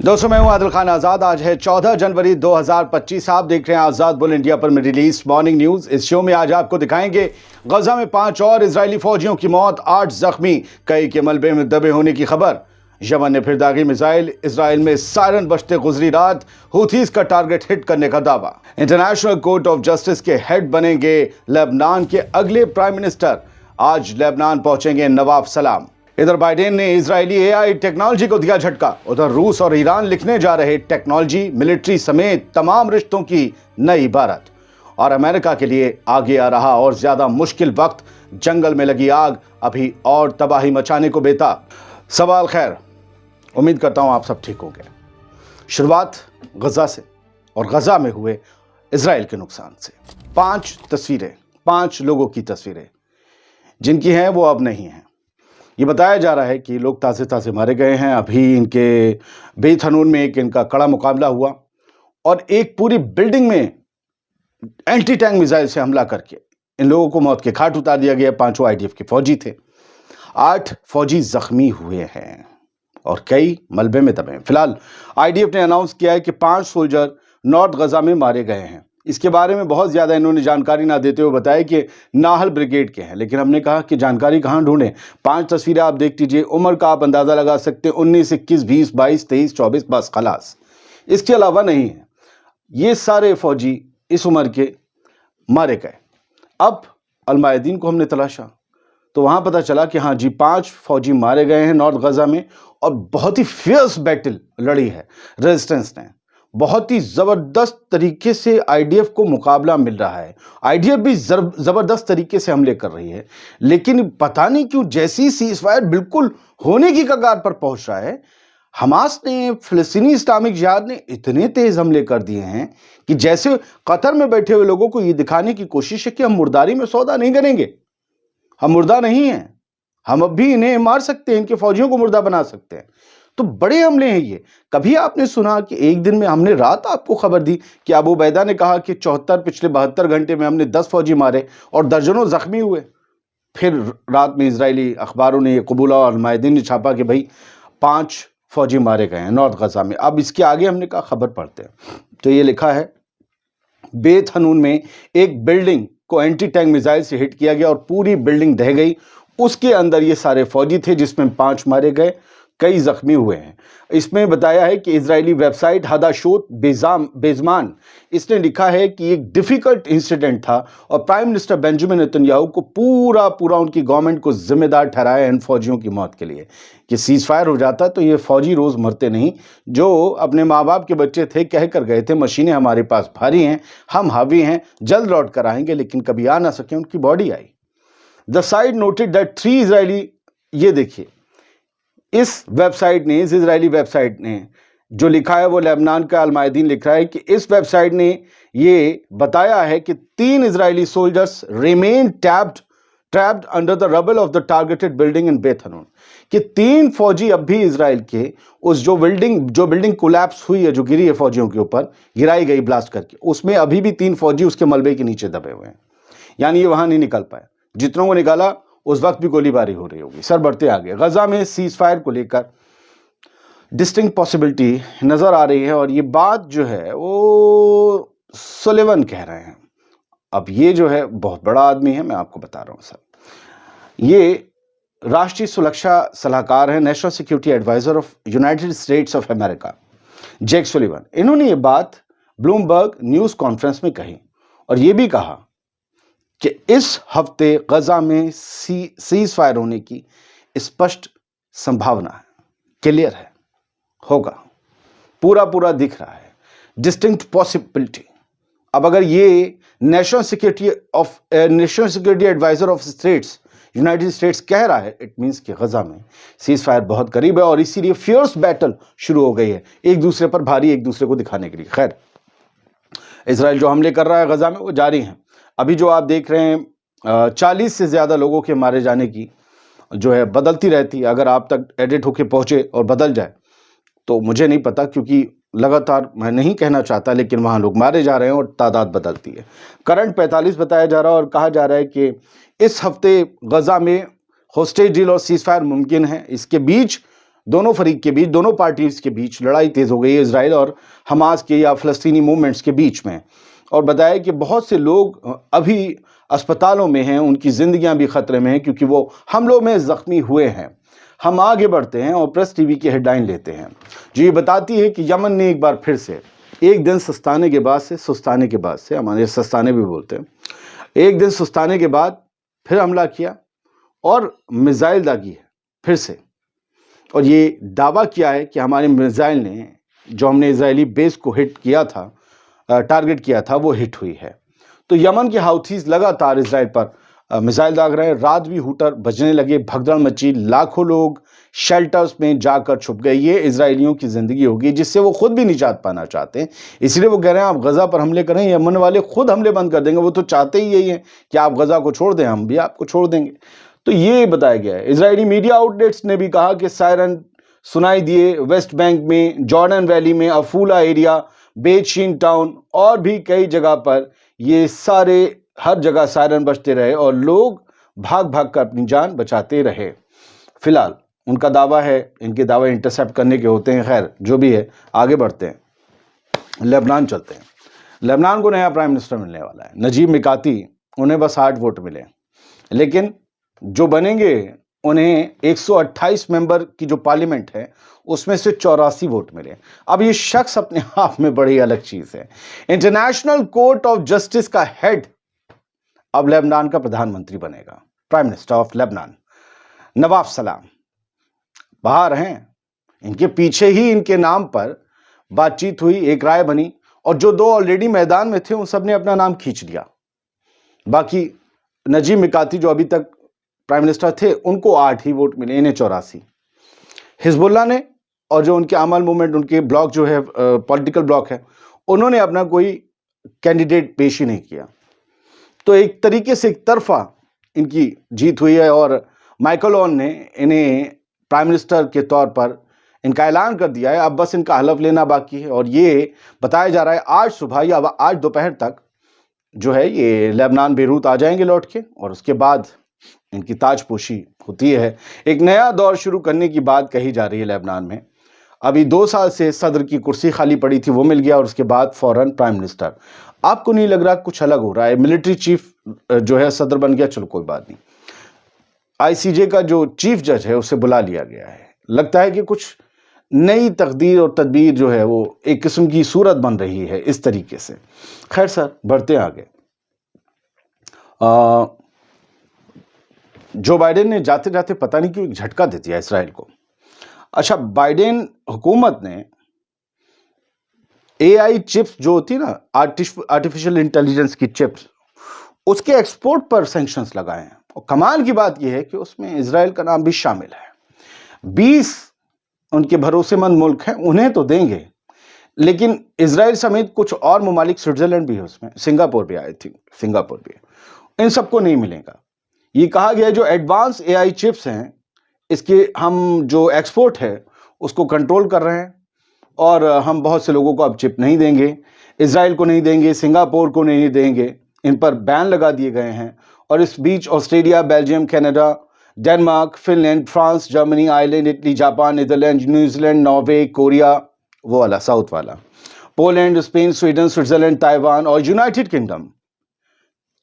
दोस्तों मैं हूं आदिल खान आजाद। आज है 14 जनवरी 2025। आप देख रहे हैं आजाद बुल इंडिया पर में रिलीज मॉर्निंग न्यूज। इस शो में आज आपको दिखाएंगे गजा में 5 और इजरायली फौजियों की मौत, 8 जख्मी, कई के मलबे में दबे होने की खबर। यमन ने फिर दागी मिसाइल, इजराइल में सायरन बजते गुजरी रात, हूथीज का टारगेट हिट करने का दावा। इंटरनेशनल कोर्ट ऑफ जस्टिस के हेड बनेंगे लेबनान के अगले प्राइम मिनिस्टर। आज लेबनान पहुंचेंगे नवाब सलाम। इधर बाइडेन ने इजरायली एआई टेक्नोलॉजी को दिया झटका। उधर रूस और ईरान लिखने जा रहे टेक्नोलॉजी, मिलिट्री समेत तमाम रिश्तों की नई इबारत। और अमेरिका के लिए आगे आ रहा और ज्यादा मुश्किल वक्त, जंगल में लगी आग अभी और तबाही मचाने को बेताब। सवाल खैर, उम्मीद करता हूं आप सब ठीक होंगे। शुरुआत गजा से और गजा में हुए इजराइल के नुकसान से। 5 तस्वीरें, 5 लोगों की तस्वीरें जिनकी हैं वो अब नहीं हैं। ये बताया जा रहा है कि लोग ताज़े ताज़े मारे गए हैं। अभी इनके बेत हनून में एक इनका कड़ा मुकाबला हुआ और एक पूरी बिल्डिंग में एंटी टैंक मिसाइल से हमला करके इन लोगों को मौत के घाट उतार दिया गया। 5 आईडीएफ के फौजी थे, 8 फौजी जख्मी हुए हैं और कई मलबे में दबे हैं। फिलहाल आईडीएफ ने अनाउंस किया है कि 5 सोल्जर नॉर्थ गजा में मारे गए हैं। इसके बारे में बहुत ज़्यादा इन्होंने जानकारी ना देते हुए बताया कि नाहल ब्रिगेड के हैं, लेकिन हमने कहा कि जानकारी कहाँ ढूंढें। 5 तस्वीरें आप देख लीजिए, उम्र का आप अंदाज़ा लगा सकते हैं, 19, 21, 20, 22, 23, 24, बस खलास, इसके अलावा नहीं है। ये सारे फौजी इस उम्र के मारे गए। अब अलमायदीन को हमने तलाशा तो वहाँ पता चला कि हाँ जी, 5 फौजी मारे गए हैं नॉर्थ गजा में और बहुत ही फियर्स बैटल लड़ी है रेजिस्टेंस ने। बहुत ही ज़बरदस्त तरीके से आईडीएफ को मुकाबला मिल रहा है। आईडीएफ भी ज़बरदस्त तरीके से हमले कर रही है, लेकिन पता नहीं क्यों जैसे ही सीज़फायर बिल्कुल होने की कगार पर पहुंच रहा है, हमास ने, फिलिस्तीनी इस्लामिक जिहाद ने इतने तेज़ हमले कर दिए हैं कि जैसे कतर में बैठे हुए लोगों को ये दिखाने की कोशिश है कि हम मुर्दारी में सौदा नहीं करेंगे, हम मुर्दा नहीं हैं, हम अब भी इन्हें मार सकते हैं, इनके फौजियों को मुर्दा बना सकते हैं। तो बड़े हमले हैं ये। कभी आपने सुना कि एक दिन में, हमने रात आपको खबर दी कि अबू बैदा ने कहा कि पिछले 72 घंटे में हमने 10 फौजी मारे और दर्जनों जख्मी हुए। फिर रात में इजरायली अखबारों ने ये कबूला और अलमायदीन ने छापा कि भाई 5 फौजी मारे गए हैं नॉर्थ गजा में। अब इसके आगे हमने कहा खबर पढ़ते हैं तो ये लिखा है, बेत हनून में एक बिल्डिंग को एंटी टैंक मिसाइल से हिट किया गया और पूरी बिल्डिंग ढह गई। उसके अंदर ये सारे फौजी थे जिसमें 5 मारे गए, कई जख्मी हुए हैं। इसमें बताया है कि इजरायली वेबसाइट हदाशोत बेजमान, इसने लिखा है कि एक डिफिकल्ट इंसिडेंट था और प्राइम मिनिस्टर बेंजामिन नेतन्याहू को पूरा उनकी गवर्नमेंट को जिम्मेदार ठहराया इन फौजियों की मौत के लिए कि सीज फायर हो जाता तो ये फौजी रोज मरते नहीं, जो अपने माँ बाप के बच्चे थे, कह कर गए थे मशीनें हमारे पास भारी हैं, हम हावी हैं, जल्द लौट कर आएंगे, लेकिन कभी आ ना सके, उनकी body I. The site noted that 3 Israeli, ये देखिए इस इजरायली वेबसाइट ने जो लिखा है वो लेबनान का अलमायदीन लिख रहा है कि इस वेबसाइट ने ये बताया है कि 3 Israeli soldiers remain trapped under the rubble of the targeted building in Beit Hanoun, कि 3 फौजी अब भी इजराइल के उस जो बिल्डिंग कोलैप्स हुई है, जो गिरी है फौजियों के ऊपर, गिराई गई ब्लास्ट करके, उसमें अभी भी 3 फौजी उसके मलबे के नीचे दबे हुए हैं। यानी ये वहां नहीं निकल पाए। जितनों को निकाला उस वक्त भी गोलीबारी हो रही होगी। सर बढ़ते आगे, गजा में सीज फायर को लेकर डिस्टिंक्ट पॉसिबिलिटी नजर आ रही है और ये बात जो है वो सुलेवन कह रहे हैं। अब ये जो है बहुत बड़ा आदमी है, मैं आपको बता रहा हूं सर, ये राष्ट्रीय सुरक्षा सलाहकार है, national security adviser of United States of America, Jake Sullivan. इन्होंने ये बात ब्लूमबर्ग न्यूज कॉन्फ्रेंस में कही और ये भी कहा कि इस हफ्ते गजा में सीज फायर होने की स्पष्ट संभावना है, क्लियर है, होगा, पूरा दिख रहा है, डिस्टिंक्ट पॉसिबिलिटी। अब अगर ये national security adviser of States, United States कह रहा है, इट मींस कि गजा में सीज फायर बहुत करीब है और इसीलिए फियर्स बैटल शुरू हो गई है, एक दूसरे पर भारी, एक दूसरे को दिखाने के लिए। खैर, इजराइल जो हमले कर रहा है गजा में वो जारी हैं। अभी जो आप देख रहे हैं 40 से ज़्यादा लोगों के मारे जाने की जो है बदलती रहती है। अगर आप तक एडिट होके पहुँचे और बदल जाए तो मुझे नहीं पता, क्योंकि लगातार मैं नहीं कहना चाहता, लेकिन वहाँ लोग मारे जा रहे हैं और तादाद बदलती है। करंट 45 बताया जा रहा है और कहा जा रहा है कि इस हफ्ते गजा में होस्टेज डील और सीज फायर मुमकिन है। इसके बीच दोनों फरीक के बीच, दोनों पार्टीज के बीच लड़ाई तेज हो गई है, इसराइल और हमास के या फ़लस्तीनी मूवमेंट्स के बीच में। और बताया कि बहुत से लोग अभी अस्पतालों में हैं, उनकी ज़िंदगियां भी ख़तरे में हैं क्योंकि वो हमलों में ज़ख्मी हुए हैं। हम आगे बढ़ते हैं और प्रेस टीवी की हेडलाइन लेते हैं जो ये बताती है कि यमन ने एक बार फिर से एक दिन सुस्ताने के बाद से, हमारे सस्ताने भी बोलते हैं, एक दिन सुस्ताने के बाद फिर हमला किया और मिसाइल दागी है फिर से। और ये दावा किया है कि हमारे मिसाइल ने, जो हमने इजरायली बेस को हिट किया था, टारगेट किया था, वो हिट हुई है। तो यमन के हाउथीज लगातार इजराइल पर मिसाइल दाग रहे हैं। रात भी हूटर बजने लगे, भगदड़ मची, लाखों लोग शेल्टर्स में जाकर छुप गए। ये इजरायलियों की ज़िंदगी होगी जिससे वो खुद भी निजात पाना चाहते हैं, इसलिए वो कह रहे हैं आप गज़ा पर हमले करें, यमन वाले खुद हमले बंद कर देंगे। वो तो चाहते ही यही है कि आप गज़ा को छोड़ दें, हम भी आपको छोड़ देंगे। तो ये बताया गया है। इजरायली मीडिया आउटलेट्स ने भी कहा कि सायरन सुनाई दिए वेस्ट बैंक में, जॉर्डन वैली में, अफूला एरिया, बेत शीन टाउन और भी कई जगह पर, ये सारे हर जगह सायरन बजते रहे और लोग भाग भाग कर अपनी जान बचाते रहे। फिलहाल उनका दावा है, इनके दावे इंटरसेप्ट करने के होते हैं। खैर जो भी है, आगे बढ़ते हैं, लेबनान चलते हैं। लेबनान को नया प्राइम मिनिस्टर मिलने वाला है, नजीब मिकाती। उन्हें बस 8 वोट मिले, लेकिन जो बनेंगे उन्हें 128 मेंबर की जो पार्लियामेंट है उसमें से 84 वोट मिले। अब ये शख्स अपने आप में बड़ी अलग चीज है। इंटरनेशनल कोर्ट ऑफ जस्टिस का हेड अब लेबनान का प्रधानमंत्री बनेगा, prime minister of Lebanon Nawaf सलाम बाहर हैं। इनके पीछे ही इनके नाम पर बातचीत हुई, एक राय बनी और जो 2 ऑलरेडी मैदान में थे उन सब ने अपना नाम खींच लिया। बाकी नजीब मिकाती जो अभी तक प्राइम मिनिस्टर थे, उनको 8 ही वोट मिले, इन्हें 84। हिजबुल्लाह ने और जो उनके अमल मूवमेंट, उनके ब्लॉक जो है, पॉलिटिकल ब्लॉक है, उन्होंने अपना कोई कैंडिडेट पेश ही नहीं किया। तो एक तरीके से एक तरफा इनकी जीत हुई है और माइकल ओन ने इन्हें प्राइम मिनिस्टर के तौर पर इनका ऐलान कर दिया है। अब बस इनका हलफ लेना बाकी है और ये बताया जा रहा है आज सुबह या आज दोपहर तक जो है ये लेबनान बेरूत आ जाएंगे लौट के, और उसके बाद इनकी ताजपोशी होती है। एक नया दौर शुरू करने की बात कही जा रही है लेबनान में। अभी 2 साल से सदर की कुर्सी खाली पड़ी थी, वो मिल गया और उसके बाद फौरन प्राइम मिनिस्टर। आपको नहीं लग रहा कुछ अलग हो रहा है? मिलिट्री चीफ जो है सदर बन गया, चलो कोई बात नहीं। आईसीजे का जो चीफ जज है उसे बुला लिया गया है। लगता है कि कुछ नई तकदीर और तदबीर जो है वो एक किस्म की सूरत बन रही है इस तरीके से। खैर सर, बढ़ते आगे। जो बाइडेन ने जाते जाते पता नहीं क्यों एक झटका दे दिया इसराइल को। अच्छा, बाइडेन हुकूमत ने एआई चिप्स जो होती है ना, आर्टिफिशियल इंटेलिजेंस की चिप्स, उसके एक्सपोर्ट पर सैंक्शंस लगाए हैं। और कमाल की बात यह है कि उसमें इसराइल का नाम भी शामिल है। 20 उनके भरोसेमंद मुल्क हैं, उन्हें तो देंगे, लेकिन इसराइल समेत कुछ और ममालिक, स्विट्जरलैंड भी है उसमें, सिंगापुर भी, आई थिंक सिंगापुर भी, इन सबको नहीं मिलेगा। ये कहा गया जो एडवांस एआई चिप्स हैं, इसके हम जो एक्सपोर्ट है उसको कंट्रोल कर रहे हैं और हम बहुत से लोगों को अब चिप नहीं देंगे। इसराइल को नहीं देंगे, सिंगापुर को नहीं देंगे, इन पर बैन लगा दिए गए हैं। और इस बीच Australia, Belgium, Canada, Denmark, Finland, France, Germany, Ireland, Italy, Japan, Netherland, New Zealand, Norway, Korea, वो वाला साउथ वाला, Poland, Spain, Sweden, Switzerland, Taiwan और यूनाइटेड किंगडम,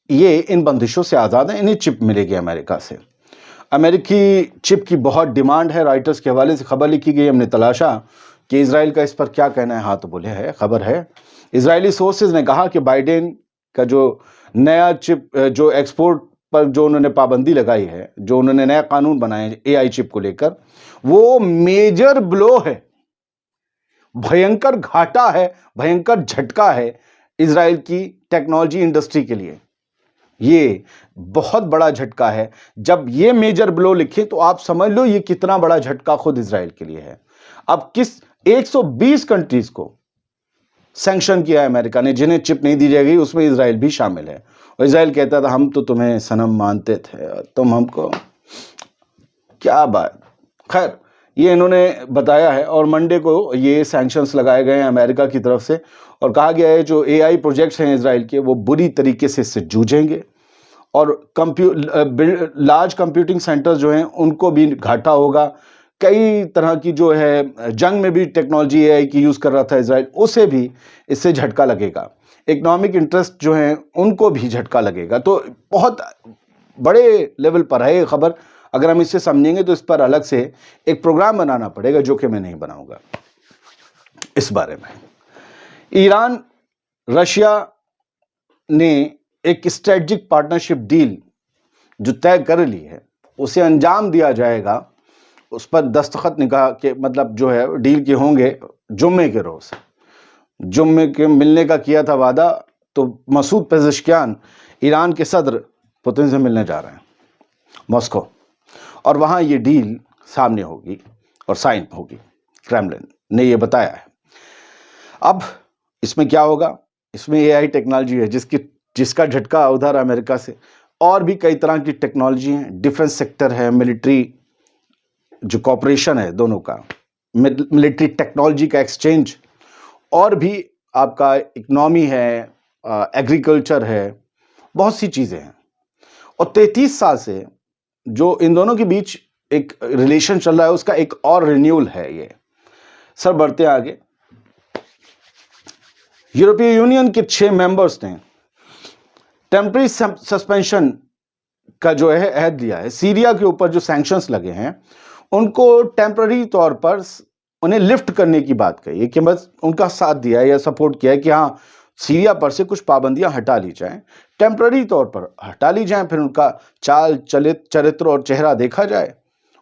ये इन बंदिशों से आज़ाद हैं। इन्हें चिप मिलेगी अमेरिका से। अमेरिकी चिप की बहुत डिमांड है। रॉयटर्स के हवाले से खबर लिखी गई, हमने तलाशा कि इजराइल का इस पर क्या कहना है। हाँ तो बोले है, खबर है। इजरायली सोर्सेज ने कहा कि बाइडेन का जो नया चिप जो एक्सपोर्ट पर जो उन्होंने पाबंदी लगाई है, जो उन्होंने नया कानून बनाए एआई चिप को लेकर, वो मेजर ब्लो है, भयंकर घाटा है, भयंकर झटका है इजराइल की टेक्नोलॉजी इंडस्ट्री के लिए। ये बहुत बड़ा झटका है। जब ये मेजर ब्लो लिखे तो आप समझ लो ये कितना बड़ा झटका खुद इजराइल के लिए है। अब किस 120 कंट्रीज को सैंक्शन किया है अमेरिका ने, जिन्हें चिप नहीं दी जाएगी, उसमें इजराइल भी शामिल है। और इजराइल कहता था हम तो तुम्हें सनम मानते थे, तुम हमको, क्या बात। खैर, ये इन्होंने बताया है और मंडे को ये सैंक्शंस लगाए गए हैं अमेरिका की तरफ से और कहा गया है जो एआई प्रोजेक्ट्स हैं इजराइल के, वो बुरी तरीके से इससे जूझेंगे और लार्ज कंप्यूटिंग सेंटर्स जो हैं उनको भी घाटा होगा। کئی طرح کی جو ہے جنگ میں بھی ٹیکنالوجی اے آئی کی یوز کر رہا تھا اسرائیل، اسے بھی اس سے جھٹکا لگے گا. اکنامک انٹرسٹ جو ہیں ان کو بھی جھٹکا لگے گا. تو بہت بڑے لیول پر ہے یہ خبر. اگر ہم اسے سمجھیں گے تو اس پر الگ سے ایک پروگرام بنانا پڑے گا، جو کہ میں نہیں بناؤں گا اس بارے میں. ایران رشیا نے ایک اسٹریٹجک پارٹنرشپ ڈیل جو طے کر لی ہے، اسے انجام دیا جائے گا. اس پر دستخط نکاح کے مطلب جو ہے ڈیل کے ہوں گے جمعے کے روز. جمعے کے ملنے کا کیا تھا وعدہ، تو مسعود پزشکیان ایران کے صدر پوتن سے ملنے جا رہے ہیں ماسکو، اور وہاں یہ ڈیل سامنے ہوگی اور سائن ہوگی. کرملن نے یہ بتایا ہے. اب اس میں کیا ہوگا؟ اس میں اے آئی ٹیکنالوجی ہے جس کا جھٹکا ادھر امریکہ سے، اور بھی کئی طرح کی ٹیکنالوجی ہیں. ڈیفنس سیکٹر ہے، ملٹری جو کوپریشن ہے دونوں کا، ملٹری ٹیکنالوجی کا ایکسچینج، اور بھی آپ کا اکنامی ہے، ایگریکلچر ہے، بہت سی چیزیں ہیں. اور 33 سال سے جو ان دونوں کے بیچ ایک ریلیشن چل رہا ہے، اس کا ایک اور رینیول ہے یہ. سر بڑھتے ہیں آگے. یورپی یونین کے 6 ممبرز نے ٹیمپرری سسپینشن کا جو ہے عہد دیا ہے. سیریا کے اوپر جو سینکشنز لگے ہیں ان کو ٹیمپرری طور پر انہیں لفٹ کرنے کی بات کہی ہے، کہ بس ان کا ساتھ دیا ہے یا سپورٹ کیا ہے کہ ہاں سیریا پر سے کچھ پابندیاں ہٹا لی جائیں، ٹیمپرری طور پر ہٹا لی جائیں، پھر ان کا چال چرتر اور چہرہ دیکھا جائے،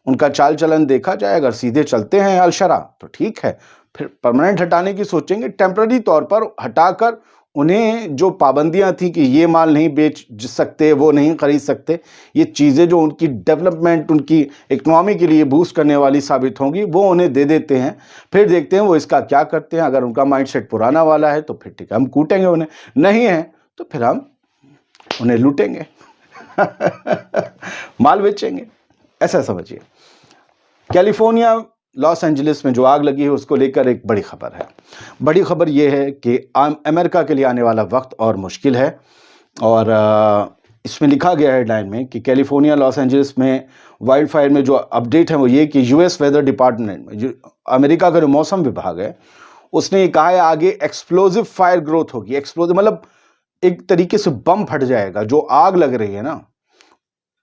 ان کا چال چلن دیکھا جائے. اگر سیدھے چلتے ہیں الشرع تو ٹھیک ہے، پھر پرماننٹ ہٹانے کی سوچیں گے. ٹیمپرری طور پر ہٹا کر انہیں جو پابندیاں تھیں کہ یہ مال نہیں بیچ سکتے، وہ نہیں خرید سکتے، یہ چیزیں جو ان کی ڈیولپمنٹ، ان کی اکنامی کے لیے بوسٹ کرنے والی ثابت ہوں گی، وہ انہیں دے دیتے ہیں. پھر دیکھتے ہیں وہ اس کا کیا کرتے ہیں. اگر ان کا مائنڈ سیٹ پرانا والا ہے تو پھر ٹھیک ہے، ہم کوٹیں گے انہیں. نہیں ہے تو پھر ہم انہیں لوٹیں گے مال بیچیں گے. ایسا سمجھیے. کیلیفورنیا لاس اینجلس میں جو آگ لگی ہے اس کو لے کر ایک بڑی خبر ہے. بڑی خبر یہ ہے کہ امریکہ کے لیے آنے والا وقت اور مشکل ہے. اور اس میں لکھا گیا ہے ہیڈ لائن میں کہ کیلیفورنیا لاس اینجلس میں وائلڈ فائر میں جو اپڈیٹ ہے وہ یہ کہ یو ایس ویدر ڈپارٹمنٹ میں جو امریکہ کا جو موسم وبھاگ ہے اس نے یہ کہا ہے آگے ایکسپلوزو فائر گروتھ ہوگی. ایکسپلوزو مطلب ایک طریقے سے بم پھٹ جائے گا. جو آگ لگ رہی ہے نا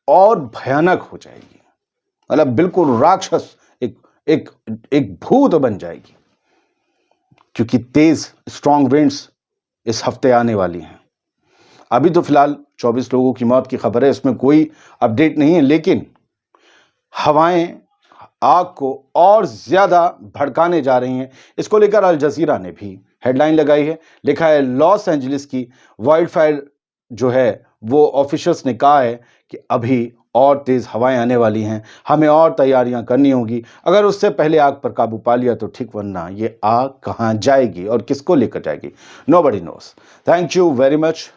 اور بھیانک ہو جائے گی، مطلب بالکل راکشس، ایک بھوت بن جائے گی، کیونکہ تیز اسٹرانگ وینڈز اس ہفتے آنے والی ہیں. ابھی تو فی الحال 24 لوگوں کی موت کی خبر ہے، اس میں کوئی اپڈیٹ نہیں ہے، لیکن ہوائیں آگ کو اور زیادہ بھڑکانے جا رہی ہیں. اس کو لے کر الجزیرہ نے بھی ہیڈ لائن لگائی ہے. لکھا ہے لاس اینجلس کی وائلڈ فائر جو ہے وہ آفیشلز نے کہا ہے کہ ابھی اور تیز ہوائیں آنے والی ہیں، ہمیں اور تیاریاں کرنی ہوں گی. اگر اس سے پہلے آگ پر قابو پا لیا تو ٹھیک، ورنہ یہ آگ کہاں جائے گی اور کس کو لے کر جائے گی، nobody knows. Thank you very much.